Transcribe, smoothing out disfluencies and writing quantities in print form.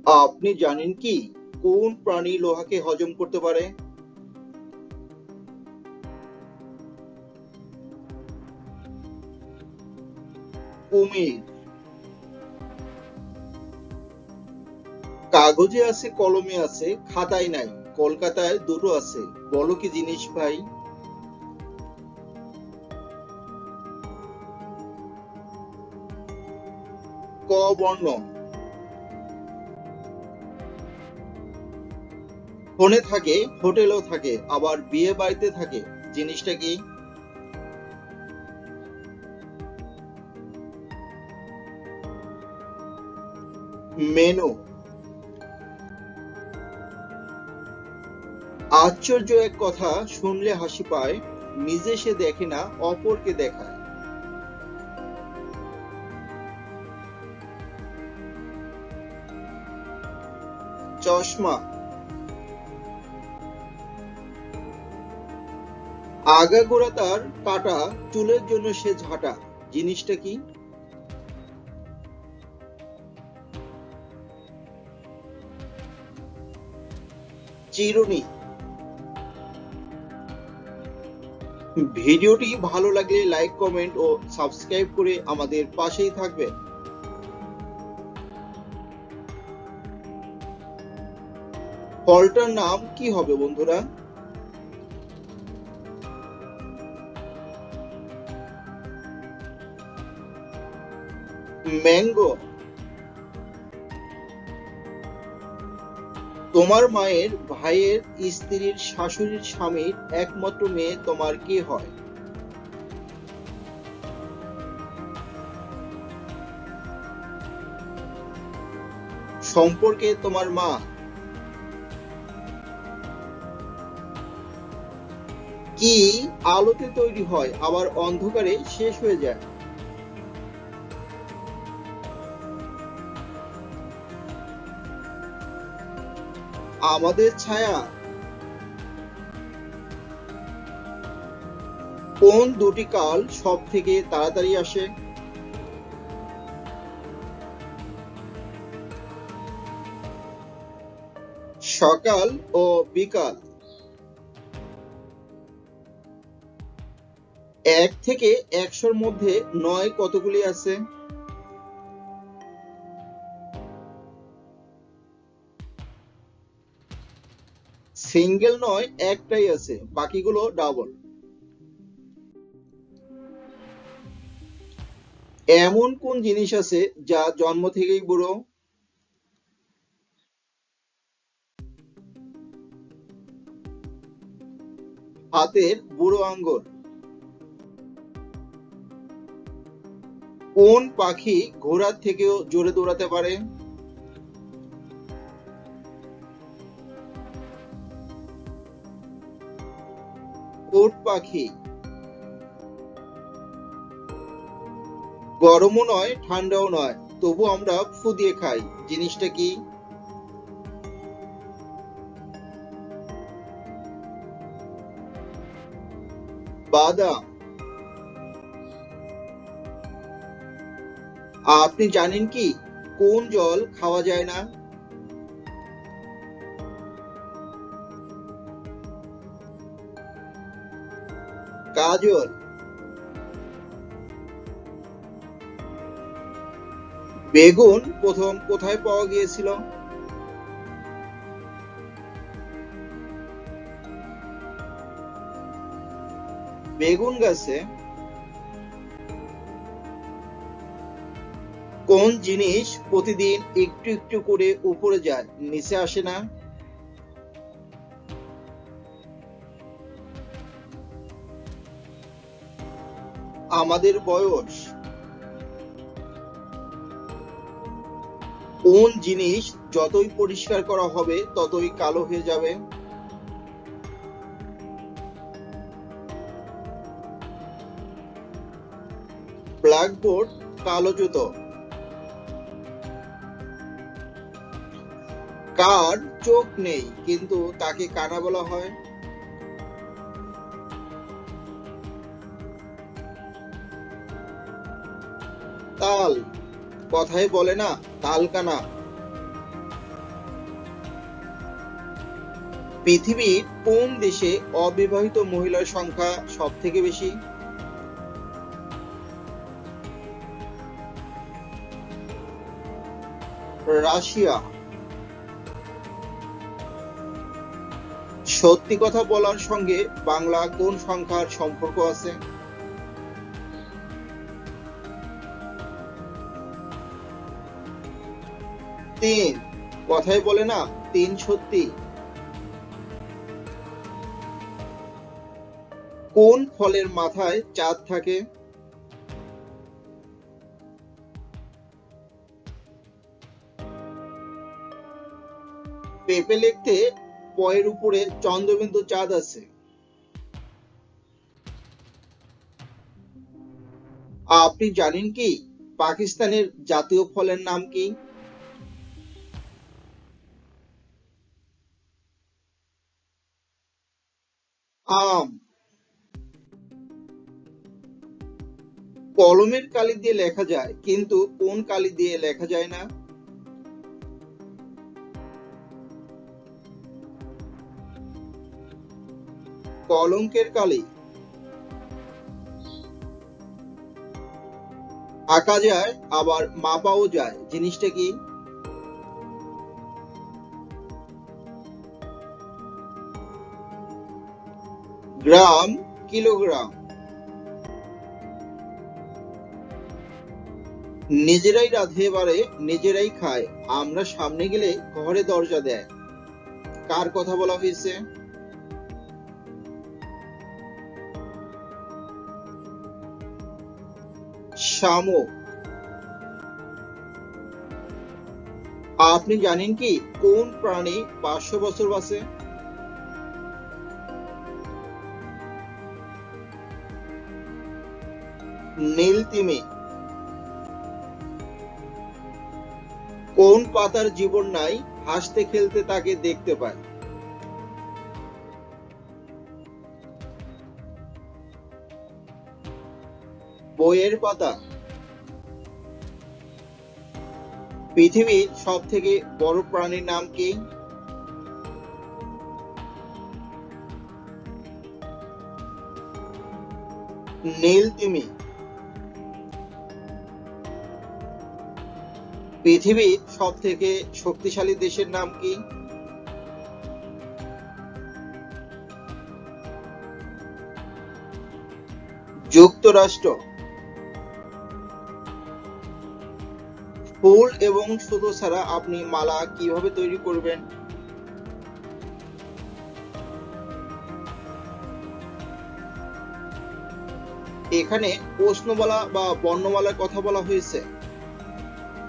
আপনি জানেন কি কোন প্রাণী লোহাকে হজম করতে পারে? কুমির। কাগজে আছে, কলমে আছে, খাতায় নাই, কলকাতায় দুটো আছে, বলো কি জিনিস ভাই? ক বর্ণ। ফোনে থাকে, হোটেলেও থাকে, আবার বিয়ে বাড়িতে থাকে, জিনিসটা কি? মেনু। আশ্চর্য এক কথা, শুনলে হাসি পায়, নিজে সে দেখে না, অপরকে দেখায়। চশমা। আগাগোড়া তার কাটা, চুলের জন্য সে ঝাঁটা, জিনিসটা কি? চিরুনি। ভিডিওটি ভালো লাগলে লাইক, কমেন্ট ও সাবস্ক্রাইব করে আমাদের পাশেই থাকবেন। ফলটার নাম কি হবে বন্ধুরা? ম্যাঙ্গো। তোমার মায়ের ভাইয়ের স্ত্রীর শাশুড়ির স্বামীর একমাত্র মেয়ে তোমার কে হয়? সম্পর্কে তোমার মা। কি আলোতে তৈরি হয় আবার অন্ধকারে শেষ হয়ে যায়? আমাদের ছায়া। কোন দুটি কাল সব থেকে তাড়াতাড়ি আসে? সকাল ও বিকাল। এক থেকে ১০০-র মধ্যে ৯ কতগুলি আছে? সিঙ্গেল নয়, একটাই আছে, বাকিগুলো ডাবল। এমন কোন জিনিস আছে যা জন্ম থেকেই বুড়ো? হাতের বুড়ো আঙ্গুল। কোন পাখি ঘোড়ার থেকেও জোরে দৌড়াতে পারে? উট পাখি। গরমও নয়, ঠান্ডাও নয়, তবু আমরা ফু দিয়ে খাই, জিনিসটা কি? বাদাম। আপনি জানেন কি কোন জল খাওয়া যায় না? গাজর। বেগুন প্রথম কোথায় পাওয়া গিয়েছিল? বেগুন গাছে। কোন জিনিস প্রতিদিন একটু একটু করে উপরে যায়, নিচে আসে না? আমাদের বয়স। কোন জিনিস যতই পরিষ্কার করা হবে ততই কালো হয়ে যাবে? ব্ল্যাকবোর্ড। কালো জুতো। কার চোখ নেই কিন্তু তাকে কানা বলা হয়? তাল। কথায় বলে না, তাল কানা। পৃথিবীর কোন দেশে অবিবাহিত মহিলার সংখ্যা সব থেকে বেশি? রাশিয়া। সত্যি কথা বলার সঙ্গে বাংলা কোন সংখ্যার সম্পর্ক আছে? 3। কথায় বলে না 3 সত্যি। কোন ফলের মাথায় চাঁদ থাকে? পেঁপে লিখতে পয়ের উপরে চন্দ্রবিন্দু চাঁদ আছে। আপনি জানেন কি পাকিস্তানের জাতীয় ফলের নাম কি? আম। কলমের কালি দিয়ে লেখা যায় কিন্তু কোন কালি দিয়ে লেখা যায় না? কলঙ্কের কালি। আঁকা যায় আবার মাপাও যায়, জিনিসটা কি? গ্রাম, কিলোগ্রাম। নিজেরাই রাঁধে বাড়ে নিজেরাই খায়, আমরা সামনে গেলে ঘরে দরজা দেয়, কার কথা বলা হয়েছে? শামুক। আপনি জানেন কি কোন প্রাণী 500 বছর বাঁচে? নীল তিমি। কোন পাতার জীবন নাই, হাসতে খেলতে তাকে দেখতে পায়? বইয়ের পাতা। পৃথিবীর সব থেকে বড় প্রাণীর নাম কি? নীল তিমি। পৃথিবীর সব থেকে শক্তিশালী দেশের নাম কি? যুক্তরাষ্ট্র। ফুল এবং সুতো ছাড়া আপনি মালা কিভাবে তৈরি করবেন? এখানে প্রশ্নমালা বা বর্ণমালার কথা বলা হয়েছে।